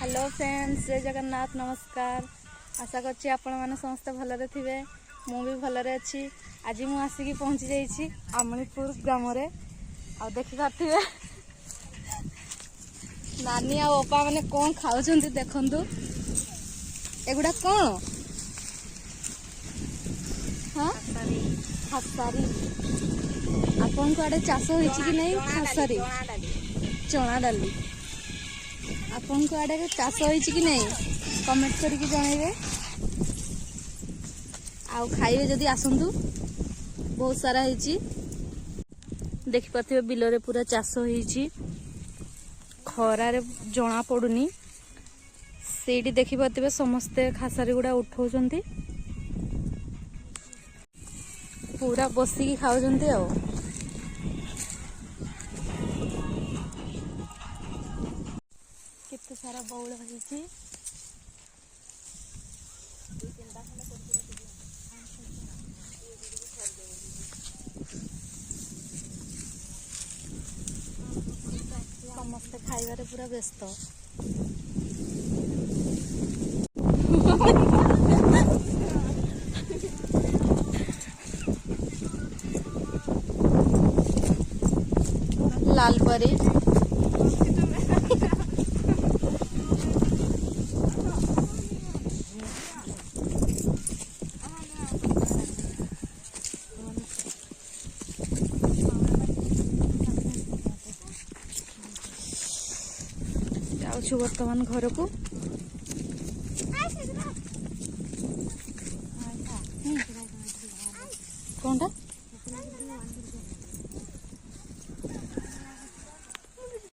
Hello friends, जय जगन्नाथ। नमस्कार। आशा करछि आपण माने समस्त भलरे थिबे। मु भी भलरे अछि। आज मु आसिकी पहुंची जाइछि आमणीपुर ग्राम रे। आ देखि पाथिबे नानी आ ओपा माने कोन खाउछन्ती देखंतु। एगुडा कोन? हां, खासारी। आपन को आडे चाष होइछि कि नै? खासारी चना डाली आपन को आडे चाष होइछि कि नै? कमेंट करके जणाइबे। आउ खाइबे जदि आसंतु, बहुत सारा होइछि। देखि पाथिबे बिलरे पूरा चाष होइछि। खरारे जणा पडुनी। सेठी देखि पाथिबे समस्ते खासारी गुडा उठौछन्ती। पूरा बसिकी खाउछन्ती आउ। केते सारा बौल होइछि। समस्ते खाइबारे पूरा व्यस्त। लालपरी जाऊछु वर्तमान घर को।